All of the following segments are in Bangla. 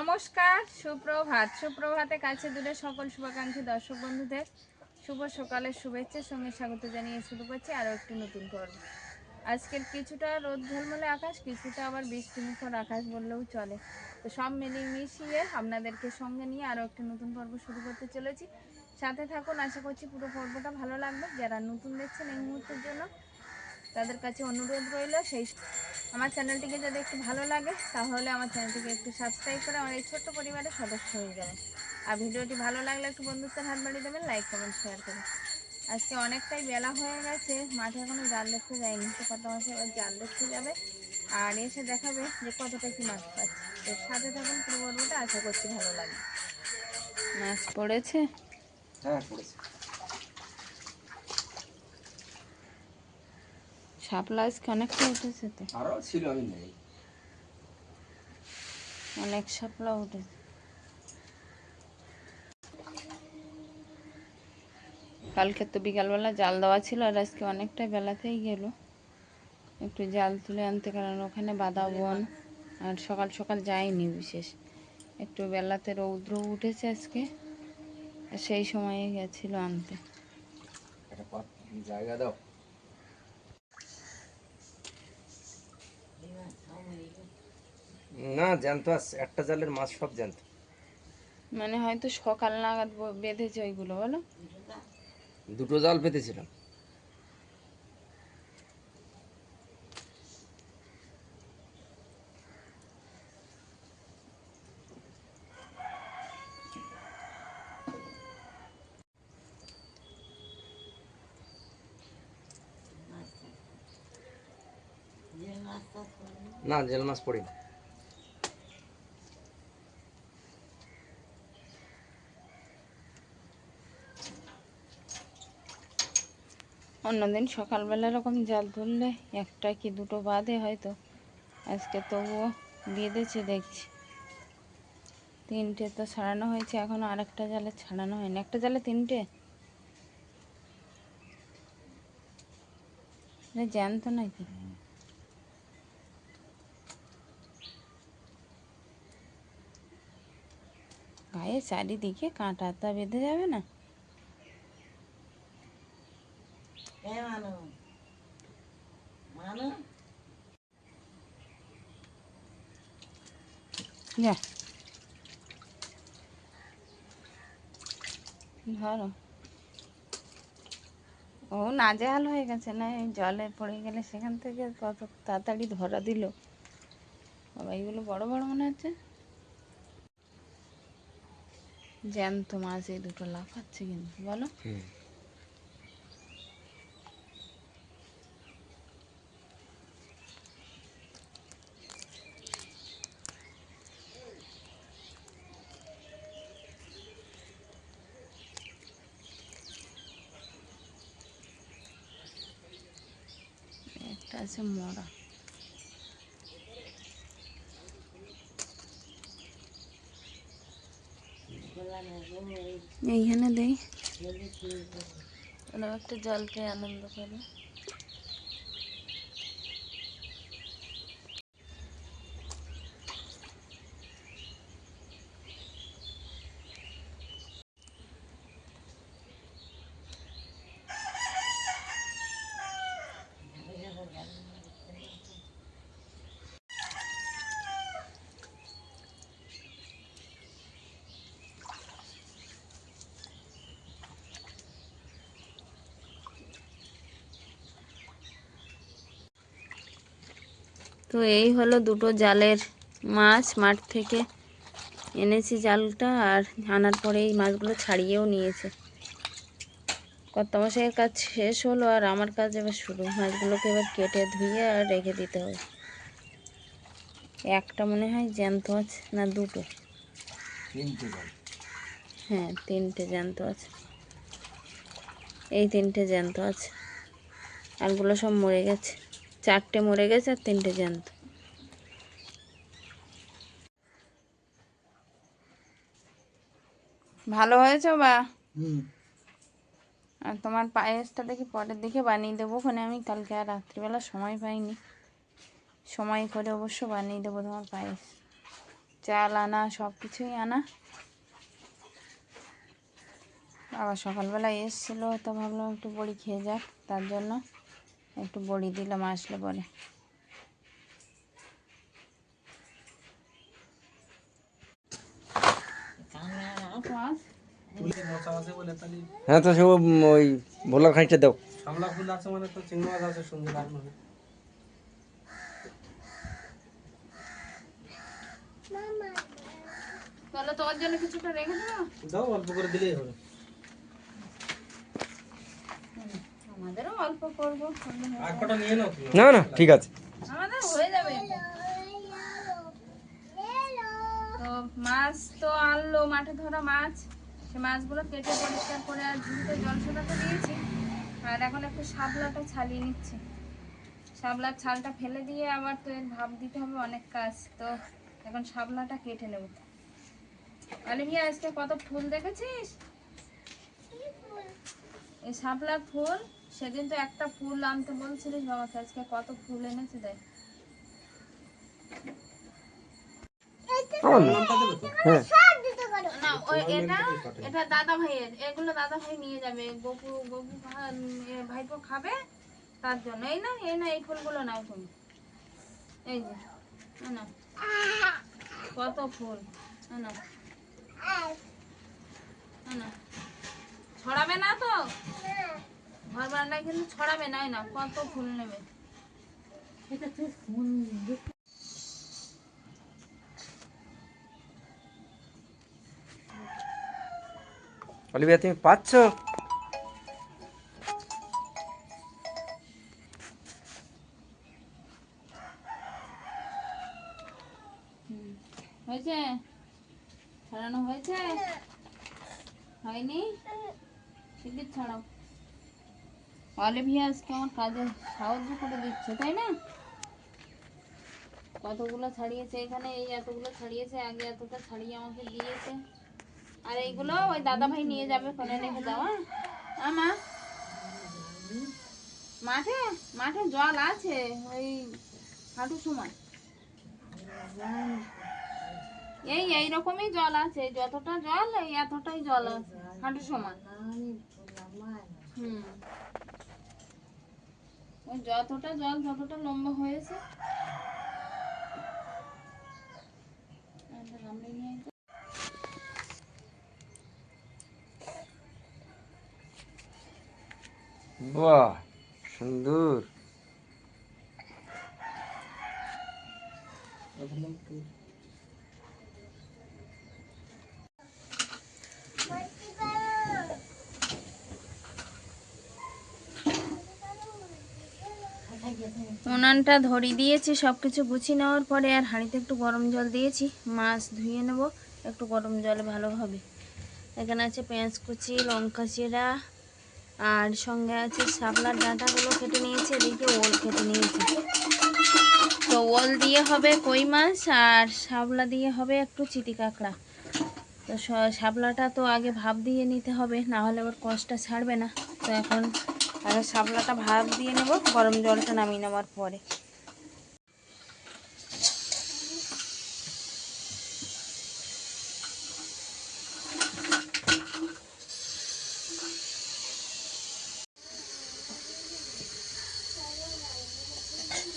নমস্কার, সুপ্রভাত। সুপ্রভাতে কাছে দূরে সকল শুভাকাঙ্ক্ষী দর্শক বন্ধুদের শুভ সকালের শুভেচ্ছার সঙ্গে স্বাগত জানিয়ে শুরু করছি আরও একটি নতুন পর্ব। আজকের কিছুটা রোদ ঝলমলে আকাশ, কিছুটা আবার বৃষ্টিমুখর আকাশ বললেও চলে। তো সব মিলিয়ে মিশিয়ে আপনাদেরকে সঙ্গে নিয়ে আরও একটি নতুন পর্ব শুরু করতে চলেছি। সাথে থাকুন, আশা করছি পুরো পর্বটা ভালো লাগবে। যারা নতুন দেখছেন এই মুহূর্তের জন্য তাদের কাছে অনুরোধ রইল আমার চ্যানেলটিকে যদি একটু ভালো লাগে তাহলে আমার চ্যানেলটিকে একটু সাবস্ক্রাইব করে আমার এই ছোট্ট পরিবারের সদস্য হয়ে যাবেন। আর ভিডিওটি ভালো লাগলে একটু বন্ধুত্বের হাত বাড়িয়ে দেবেন, লাইক কমেন্ট শেয়ার করুন। আজকে অনেকটাই বেলা হয়ে গেছে, মাঠে এখনো জাল দেখতে যায়নি, তো কত মাসে এবার জাল দেখতে যাবে আর এসে দেখাবে যে কতটা কি মাছ পাচ্ছে। তো সাথে থাকুন পুরো পর্বটা, আশা করছি ভালো লাগবে। মাছ পড়েছে? হ্যাঁ পড়েছে। শাপলা আজকে অনেকটা উঠেছে, তো আরও ছিল, আমি নেই। অনেক শাপলা উঠেছে। কালকে তো বিকালবেলা জাল দেওয়া ছিল আর আজকে অনেকটা বেলাতেই গেল একটু জাল তুলে আনতে, কারণ ওখানে বাঁধা বন আর সকাল সকাল যায়নি বিশেষ, একটু বেলাতে রৌদ্র উঠেছে আজকে, সেই সময়ে গেছিল আনতে। জায়গা দাও। না জ্যান্ত আছে, একটা জালের মাছ সব জ্যান্ত। মানে হয়তো সকাল নাগাদ বেঁধেছে ওইগুলো, বলো। দুটো জাল পেতেছিলাম। না জেল মাছ পড়িনি। অন্যদিন সকালবেলা এরকম জাল তুললে একটা কি দুটো বাঁধে হয়তো, আজকে তবুও বেঁধেছে দেখছি। তিনটে তো ছাড়ানো হয়েছে, এখনো আরেকটা জালে ছাড়ানো হয়নি। একটা জালে তিনটে জ্যান্ত নাকি? গায়ে চারিদিকে কাঁটা, তা বেঁধে যাবে না? যা ধরো। ও নাজেহাল হয়ে গেছে না, এই জলে পড়ে গেলে সেখান থেকে কত তাড়াতাড়ি ধরা দিল বাবা। এইগুলো বড় বড় মনে হচ্ছে জ্যান্ত মাছ, এই দুটো লাফাচ্ছে কিন্তু, বলো। একটা আছে মরা। এইখানে দেই, একটা জল পেয়ে আনন্দ করে। তো এই হলো দুটো জালের মাছ, মাঠ থেকে এনেছি জালটা, আর আনার পরে এই মাছগুলো ছাড়িয়েও নিয়েছে। কর্তামশাইয়ের কাজ শেষ হলো আর আমার কাজ এবার শুরু। মাছগুলোকে এবার কেটে ধুয়ে আর রেখে দিতে হবে। একটা মনে হয় জ্যান্ত আছে, না দুটো, হ্যাঁ তিনটে জ্যান্ত আছে। এই তিনটে জ্যান্ত আছে, আরগুলো সব মরে গেছে। চারটে মরে গেছে আর তিনটে জ্যান্ত। ভালো হয়েছে বা? আর তোমার পায়েসটা দেখি পরের দিকে বানিয়ে দেবো, ওখানে আমি কালকে আর রাত্রিবেলা সময় পাইনি, সময় করে অবশ্য বানিয়ে দেবো তোমার পায়েস। চাল আনা, সব কিছুই আনা। আবার সকালবেলা এসেছিলো, তো ভাবলাম একটু বড়ি খেয়ে যাক, তার জন্য একটু বড়ি দিলাম আসলে পরে। হ্যাঁ, তো সে ওই ভোলার খানিকটা দাও। সামলা ফুল আছে মানে তো চিংড়ি মাছ আছে সুন্দর লাগবে। তাহলে তোর জন্য কিছুটা রেখে দেবো, দাও অল্প করে দিলেই হবে। আমাদেরও অল্প করবো। আর কটা নিয়ে নাও তুমি। না না, ঠিক আছে। আমাদের হয়ে যাবে। তো মাছ তো আনলো, মাঠে ধরা মাছ, সে মাছগুলো কেটে পরিষ্কার করে আর ঝুড়িতে জল ছোটাতে দিয়েছি। আর এখন একটু শাপলাটা ছালিয়ে নিচ্ছি। শাপলার ছালটা ফেলে দিয়ে আবার তো এর ভাপ দিতে হবে, অনেক কাজ। তো এখন শাপলাটা কেটে নেব। অলিভিয়া, আজকে কত ফুল দেখেছিস? এই শাপলার ফুল, সেদিন তো একটা ফুল আনতে বলছিলিস বাবাকে, আজকে কত ফুল এনেছে দেখ। আমার না। নামটা দেবে তো? হ্যাঁ, না, ওই এটা এটা দাদা ভাইয়ের, এগুলো দাদা ভাই নিয়ে যাবে। গপু গপু ভাইপো খাবে, তার জন্য। এই ফুলগুলো নাও তুমি। এই যে না, কত ফুল না, ছড়াবে না তো ঘর বারান্দায়, কিন্তু ছড়াবে না। না, কত ফুল নেবে। অলিভিয়া, তুমি পাচ্ছ? হয়েছে? ছড়ানো হয়েছে? হয়নি? শিগগির ছড়াও। অলিভিয়া আজকে আমার কাজে সাহায্য করে দিচ্ছে, তাই না? কতগুলো ছাড়িয়েছে এখানে, এই এতগুলো ছাড়িয়েছে, আগে এতটা ছাড়িয়ে আমাকে দিয়েছে। আর এইগুলো ওই দাদা ভাই নিয়ে যাবে, ফোনে রেখে দাও। হ্যাঁ মা, মাঠে মাঠে জল আছে ওই হাঁটু সময়, এইরকমই জল আছে, যতটা জল এই এতটাই জল আছে হাঁটু সমান। ওই যতটা জল যতটা লম্বা হয়েছে। বাহ, সুন্দর। উনানটা ধরিয়ে দিয়েছি সব কিছু গুছিয়ে নেওয়ার পরে, আর হাঁড়িতে একটু গরম জল দিয়েছি। মাছ ধুয়ে নেব একটু গরম জলে ভালোভাবে। এখানে আছে পেঁয়াজ কুচি, লঙ্কা চিরা, আর সঙ্গে আছে শাপলার ডাঁটাগুলো কেটে নিয়েছি, এদিকে ওল কেটে নিয়েছি। তো ওল দিয়ে হবে কই মাছ, আর শাপলা দিয়ে হবে একটু চিটি কাঁকড়া। তো শাপলাটা তো আগে ভাপ দিয়ে নিতে হবে, না হলে আবার কষটা ছাড়বে না। তো এখন আগে শাপলাটা ভাপ দিয়ে নেব, গরম জলটা নামিয়ে নেওয়ার পরে।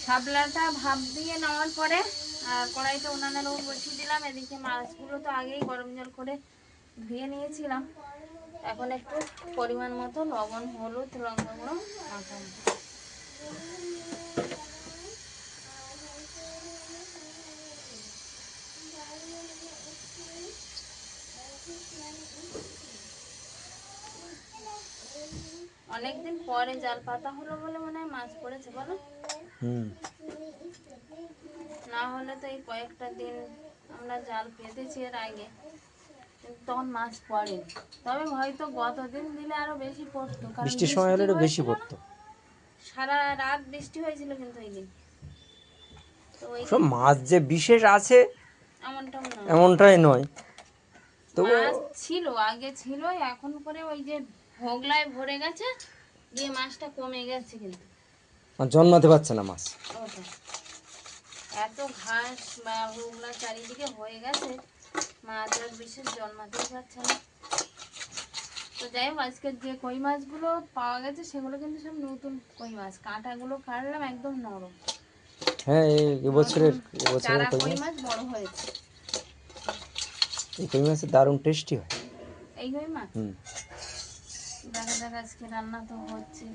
শাপলাটা ভাপ দিয়ে নেওয়ার পরে আর কড়াইতে উনানের উপর বসিয়ে দিলাম। এদিকে মাছগুলো তো আগেই গরম জল করে ধুয়ে নিয়েছিলাম। এখন একটু পরিমাণ মতো লবণ, হলুদ, লঙ্কা গুঁড়ো মাখাবো। অনেকদিন পরে জাল পাতা হলো বলে মনে হয় মাছ পড়েছে, বলো? না হলে তো এই কয়েকটা দিন আমরা জাল পেতেছি এর আগে, কিন্তু তখন মাছ পড়ে। তবে হয়তো গত দিন দিলে আরো বেশি পড়তো, কারণ বৃষ্টির সময় হলে একটু বেশি হয়েছিল না? পড়তো। সারা রাত বৃষ্টি হয়েছিল কিন্তু ওই দিন। তো ওই সব মাছ যে বিশেষ আছে এমনটাও না, এমনটাই নয়। তবু মাছ ছিল, আগে ছিল, এখন করে ওই যে ভোগলায় ভরে গেছে, দিয়ে মাছটা কমে গেছে কিন্তু জন্মাতে পারছে না মাছ। ওটা। এত ঘাস বা ওগুলা চারিদিকে হয়ে গেছে, মাছ আর বিশেষ জন্মাতেই পারছে না। তো যাই হোক, আজকে যে কই মাছগুলো পাওয়া গেছে সেগুলো কিন্তু সব নতুন কই মাছ। কাঁটাগুলো কাটলাম একদম নরম, হ্যাঁ এবছরের চারা কই কই মাছ, মাছ বড় হয়েছে। এই কই মাছের দারুণ টেস্টি হয়। এই কই মাছ হুম। দেখা যাক, আজকে রান্না তো হচ্ছে।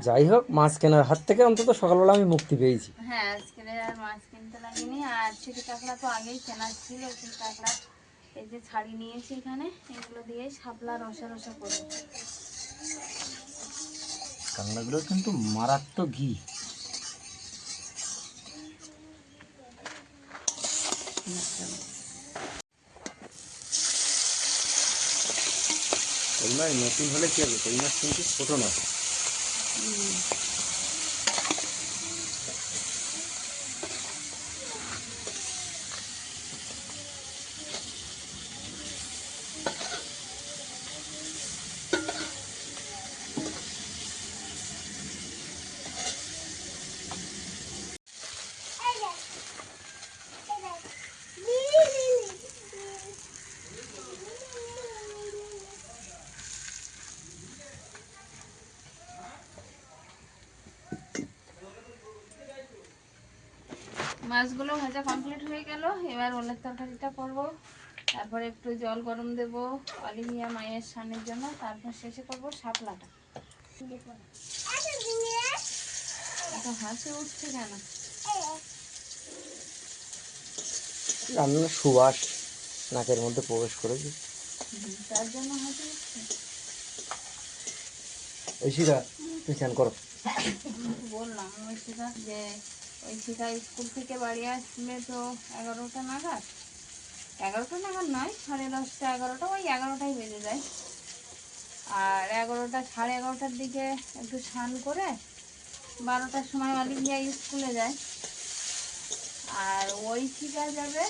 যাই হোক, মাছ কেনার হাত থেকে অন্তত সকালবেলা আমি মুক্তি পেয়েছি। হ্যাঁ, আজকে আর মাছ কিনতে লাগেনি। আর ছিটি কাঁকড়া তো আগেই কেনা ছিল। সেই কাঁকড়া এই যে ছাড়ি নিয়েছি এখানে, এগুলো দিয়ে শাপলা রসা রসা করবো। কাঁকড়াগুলো কিন্তু মারাত্মক ঘি। কই মাছ নতুন হলে কি হবে, কই মাছ কিন্তু ছোট না। মাছগুলো ভাজা কমপ্লিট হয়ে গেল। এবার ওলের তরকারিটা করব। তারপর একটু জল গরম দেব অলিভিয়া মায়ের স্নানের জন্য। তারপর শেষে করব শাপলাটা। এত হাসি উঠছে কেন? রান্নার সুবাস নাকের মধ্যে প্রবেশ করেছি। তার জন্য হাসি উঠছে। ঐশিকা, তুই স্নান করো। বললাম ঐশিকা যে ঐশিকা স্কুল থেকে বাড়ি আসবে তো 11টা নাগাদ। 11টা নাগাদ নয়, 10:30 11টা, ওই 11টাই বেজে যায়। আর 11টা সাড়ে 11টার দিকে একটু স্নান করে 12টার সময় অলিভিয়া স্কুলে যায়। আর ঐশিকা যাবে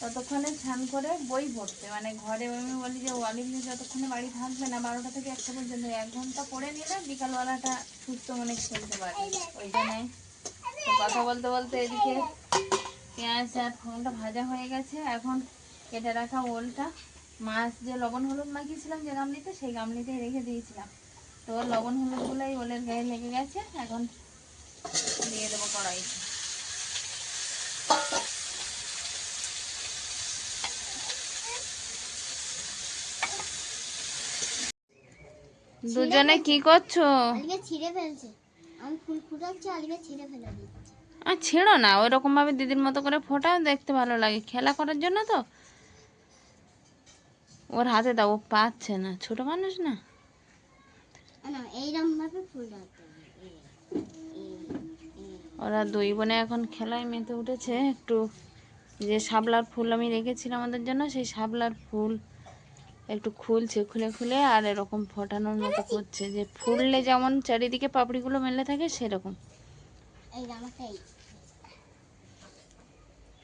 ততক্ষণে স্নান করে বই পড়তে, মানে ঘরে আমি বলি যে অলিভিয়া যতক্ষণে বাড়ি থাকবে না 12টা থেকে 1টা পর্যন্ত 1 ঘন্টা পড়ে নিলে বিকালবেলাটা সুস্থ মনে খেলতে পারে ওই জন্যে। তো কথা বলতে বলতে এদিকে পেঁয়াজ আর ফোনটা ভাজা হয়ে গেছে। এখন কেটে রাখা ওলটা, মাছ যে লবণ হলুদ মাখিয়েছিলাম যে গামলিতে, সেই গামলিতেই রেখে দিয়েছিলাম। তো লবণ হলুদগুলো এই ওলের গায়ে লেগে গেছে। এখন দিয়ে দেবো কড়াইতে। দুজনে কি করছো? আলিকে ছিঁড়ে ফেলছে। আমি ফুল ফুটাচ্ছি, আলিকে ছিঁড়ে ফেলে দিচ্ছে। আর ছেড়ো না, ওই রকম ভাবে দিদির মতো করে ফোটাও, দেখতে ভালো লাগে। খেলা করার জন্য তো। ওর হাতে দাও, ও পাচ্ছে না, ছোট মানুষ না। না, এইরকম ভাবে ফুল রাখতে হবে। ওরা দুই বোনে এখন খেলায় মেতে উঠেছে। একটু যে শাপলার ফুল আমি রেখেছিলাম আমাদের জন্য, সেই শাপলার ফুল একটু খুলছে, খুলে খুলে আর এরকম ফোটানোর মতো করছে, যে ফুললে যেমন চারিদিকে পাপড়িগুলো মেলে থাকে সেরকম। এই আমারটাই।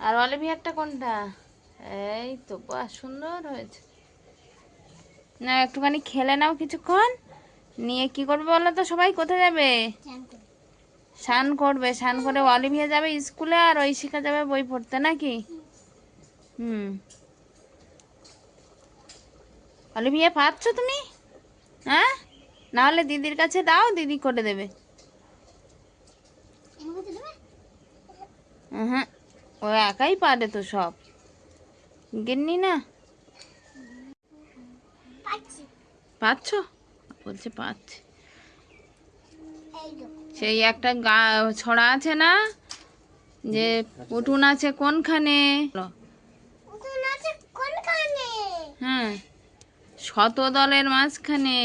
আর অলিভিয়ারটা কোনটা? এই তো, বাহ, সুন্দর হয়েছে। না, একটুখানি খেলে নাও কিছুক্ষণ, নিয়ে কি করবে বলো তো? সবাই কোথায় যাবে? স্নান করবে। স্নান করে অলিভিয়া যাবে স্কুলে, আর ঐশিকা যাবে বই পড়তে, নাকি? হুম। অলিভিয়া পাচ্ছ তুমি? হ্যাঁ, না হলে দিদির কাছে দাও, দিদি করে দেবে। হ্যাঁ, ও একাই পারে তো সব, গিন্নি না। পাচ্ছ? বলছে পাচ্ছি। সেই একটা ছড়া আছে না, যে উঠুন আছে কোনখানে? হ্যাঁ, শত দলের মাঝখানে।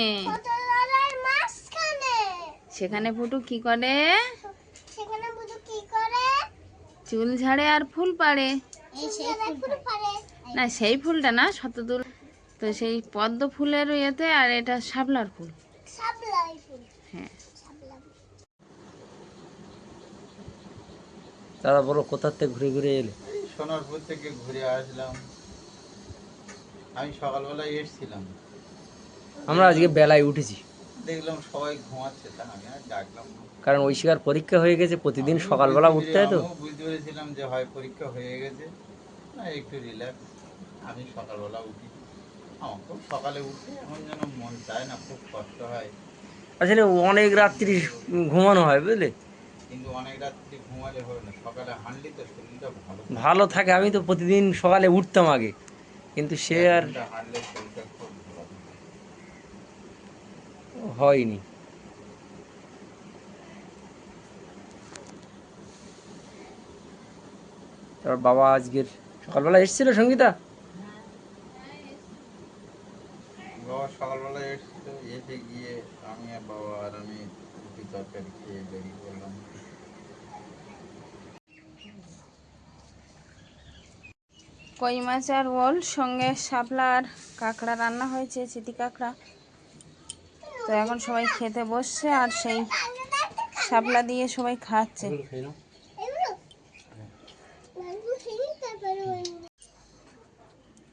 সেখানে ফুটু কি করে? চুল ঝাড়ে আর ফুল পাড়ে। না, সেই ফুলটা না, শতদূর। তো সেই পদ্ম ফুলের ইয়েতে, আর এটা শাপলার ফুল। হ্যাঁ। দাদা বলো, কোথার থেকে ঘুরে ঘুরে এলে? সোনারপুর থেকে ঘুরে আসলাম। আমি সকালবেলায় এসেছিলাম। আমরা আজকে বেলায় উঠেছি। দেখলাম সবাই ঘুমাচ্ছে, তা আমি আর ডাকলাম না। কারণ ঐশিকার পরীক্ষা হয়ে গেছে, প্রতিদিন সকালবেলা উঠতে হয় তো। আমিও বুঝতে পেরেছিলাম যে হয় পরীক্ষা হয়ে গেছে, না একটু রিল্যাক্স। আমি সকালবেলা উঠি, আমার খুব সকালে উঠে এখন যেন মন চায় না, খুব কষ্ট হয়। আসলে অনেক রাত্রি ঘুমানো হয় বুঝলে, কিন্তু অনেক রাত্রি ঘুমালে হবে না, সকালে হাঁটলে তো শরীরটা ভালো থাকে। ভালো থাকে। আমি তো প্রতিদিন সকালে উঠতাম আগে, কিন্তু সে এক আর ঘন্টা হাঁটলে শরীরটা খুব ভালো থাকে। হয়নি। তারপর বাবা আজকের সকালবেলা এসেছিল সঙ্গীতা। বাবা সকালবেলা এসেছিল, এসে গিয়ে আমি আর বাবা আর আমি রুটি তরকারি খেয়ে বেরিয়ে পড়লাম। কই মাছ আর ওল সঙ্গে শাপলা আর কাঁকড়া রান্না হয়েছে, চিতি কাঁকড়া। তো এখন সবাই খেতে বসছে আর সেই শাপলা দিয়ে সবাই খাচ্ছে।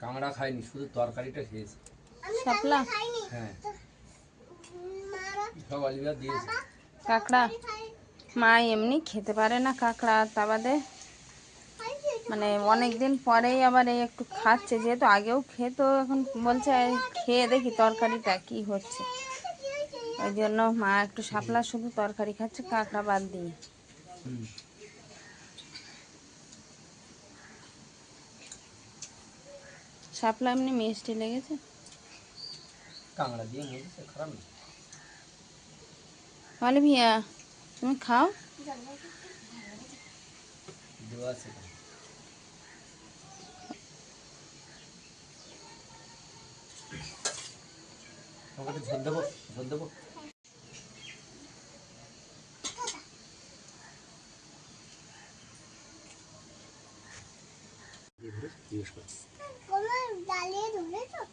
কাঁকড়া খাইনি, শুধু তরকারিটা খেয়েছি। শাপলা হ্যাঁ, সব আলিয়া দিয়েছে। কাঁকড়া মা এমনি খেতে পারে না কাঁকড়া, তা বাদে মানে অনেক দিন পরেই আবার এই একটু খাচ্ছে, যেহেতু আগেও খেত, এখন বলছে খেয়ে দেখি তরকারিটা কি হচ্ছে। ওই জন্য মা একটু শাপলা শুধু তরকারি খাচ্ছে, কাঁকড়া বাদ দিয়ে। শাপলা এমনি মিষ্টি লেগেছে। কাঁকড়া দিয়ে মুড়িছে, খারাপ না। বলে ভিয়া তুমি খাও। দেওয়া আছে। আমাকে ঝোল দেবো, ঝোল দেবো।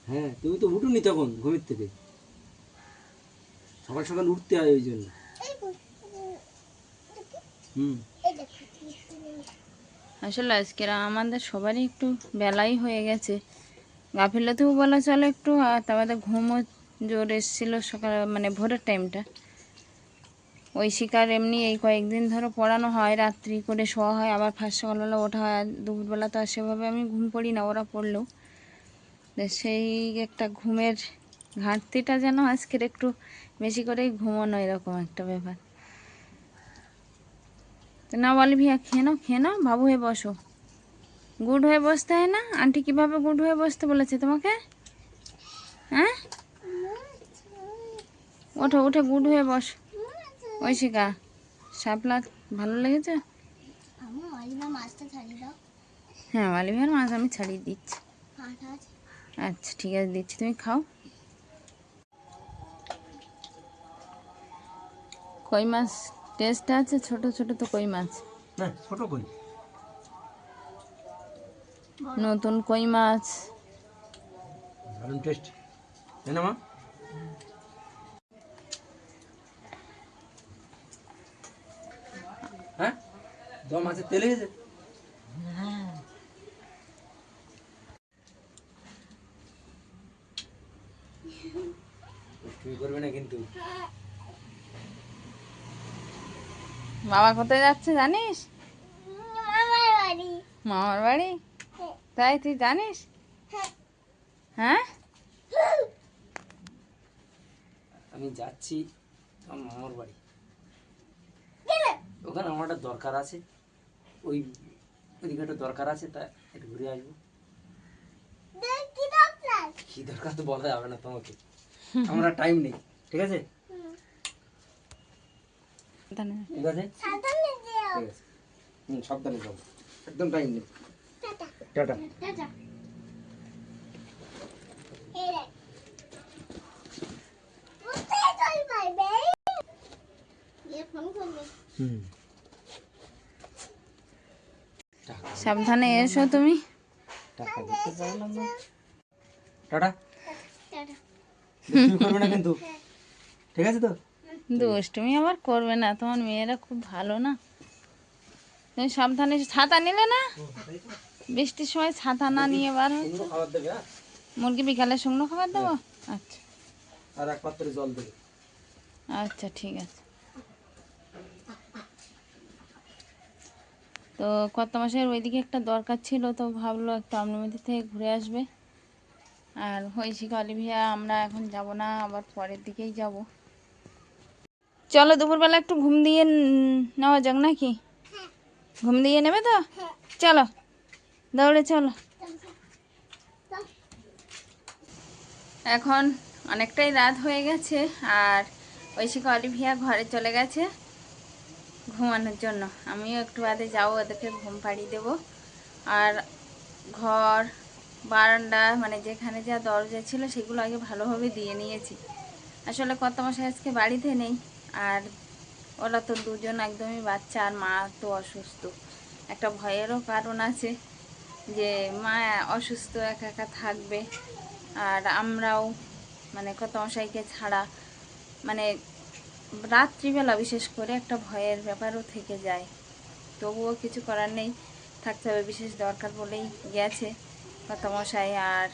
হ্যাঁ, তুমি তো উঠোনি তখন ঘুমের থেকে, সকাল সকাল উঠতে হয় ওই জন্য। আসলে আজকের আমাদের সবারই একটু বেলাই হয়ে গেছে, গাফিলতিও বলা চলে একটু, আর তারপরে ঘুমও জোর এসেছিলো সকাল মানে ভোরের টাইমটা। ওই শিকার এমনি এই কয়েকদিন ধরো পড়ানো হয়, রাত্রি করে শোয়া হয়, আবার ফার্স্ট সকালবেলা ওঠা হয়। আর দুপুরবেলা তো আর সেভাবে আমি ঘুম পড়ি না, ওরা পড়লেও। সেই একটা ঘুমের ঘাটতিটা যেন আজকের একটু বেশি করেই ঘুমানো, এরকম একটা ব্যাপার। তো না বলে ভিয়া খেয়ে নাও, বাবু হয়ে বসো। গুড হয়ে বসতে হয় না? আন্টি কিভাবে গুড হয়ে বসতে বলেছে তোমাকে? হ্যাঁ, ওঠো, উঠে গুড হয়ে বস। ঐশিকা, শাপলা ভালো লেগেছে? হ্যাঁ, অলিভার মাছ আমি ছাড়িয়ে দিচ্ছি। আচ্ছা ঠিক আছে, দিচ্ছি, তুমি খাও। কই মাছ টেস্ট আছে, ছোট ছোট তো কই মাছ। না, ছোট কই, নতুন কই মাছ। দারুণ টেস্ট, তাই না মা? হ্যাঁ, দম আছে, তেলে গেছে। তুমি করবে না কিন্তু। বাবা কোথায় যাচ্ছে জানিস? মামার বাড়ি। তাই তুই জানিস? হ্যাঁ, আমি যাচ্ছি আমার মামার বাড়ি, ওখানে আমার একটা দরকার আছে, ওইদিকে একটা দরকার আছে, তা একটু ঘুরে আসবো। কি দরকার তো বলা যাবে না তোমাকে, আমরা টাইম নেই। ঠিক আছে, ঠিক আছে, ঠিক আছে। সাবধানে যাবো, একদম টাইম নেই। টাটা। সাবধানে এসো তুমি। টাকা দিতে পারলাম না। টাটা। দুষ্টুমি করবে না কিন্তু, ঠিক আছে তো? দুষ্টুমি আবার করবে না, তোমার মেয়েরা খুব ভালো না। তুমি সাবধানে ছাতা নিলে না? বৃষ্টির সময় ছাতা না নিয়ে বার হচ্ছে। শুকনো খাবার দেবে, হ্যাঁ? মুরগি বিকালে শুকনো খাবার দেবো। আচ্ছা, আর এক পাত্রে জল দেবে। আচ্ছা ঠিক আছে। তো কত মাসের ওইদিকে একটা দরকার ছিল, তো ভাবলো একটু আমনুমিতি থেকে ঘুরে আসবে। আর হয়েছিকা অলিভিয়া আমরা এখন যাব না, আবার পরের দিকেই যাব। চলো দুপুরবেলা একটু ঘুম দিয়ে নেওয়া যাক নাকি? ঘুম দিয়ে নেবে তো? চলো দৌড়ে চলো। এখন অনেকটাই রাত হয়ে গেছে, আর ঐশিকা অলিভিয়া ঘরে চলে গেছে ঘুমানোর জন্য। আমিও একটু বাদে যাবো, ওদেরকে ঘুম পাড়িয়ে দেবো। আর ঘর বারান্দা মানে যেখানে যা দরজা ছিল সেগুলো আগে ভালোভাবে দিয়ে নিয়েছি। আসলে কত মাসে আজকে বাড়িতে নেই, আর ওরা তো দুজন একদমই বাচ্চা, আর মা তো অসুস্থ। একটা ভয়েরও কারণ আছে যে মা অসুস্থ একা একা থাকবে, আর আমরাও মানে কত মশাইকে ছাড়া মানে রাত্রিবেলা বিশেষ করে একটা ভয়ের ব্যাপারও থেকে যায়। তবুও কিছু করার নেই, থাকতে হবে, বিশেষ দরকার বলেই গেছে কত মশাই। আর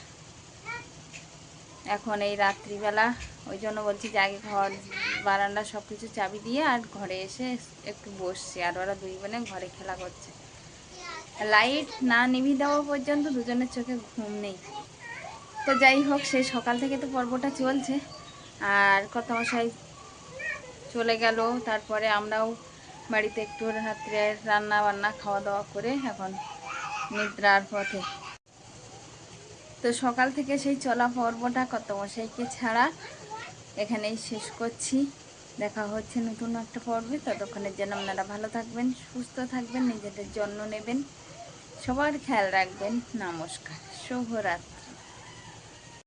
এখন এই রাত্রিবেলা ওই জন্য বলছি যে আগে ঘর বারান্দা সব কিছু চাবি দিয়ে আর ঘরে এসে একটু বসছি। আর ওরা দুই বোনে ঘরে খেলা করছে, লাইট না নিভি দেওয়া পর্যন্ত দুজনের চোখে ঘুম নেই। তো যাই হোক, সেই সকাল থেকে তো পর্বটা চলছে। আর কত মশাই চলে গেল, তারপরে আমরাও বাড়িতে একটু রাত্রে রান্না বান্না খাওয়া দাওয়া করে এখন নিদ্রার পথে। তো সকাল থেকে সেই চলা পর্বটা কত মশাইকে ছাড়া এখানেই শেষ করছি। দেখা হচ্ছে নতুন একটা পর্বে। ততক্ষণের জন্য আপনারা ভালো থাকবেন, সুস্থ থাকবেন, নিজেদের যত্ন নেবেন, সবার খেয়াল রাখবেন। নমস্কার, শুভরাত্রি।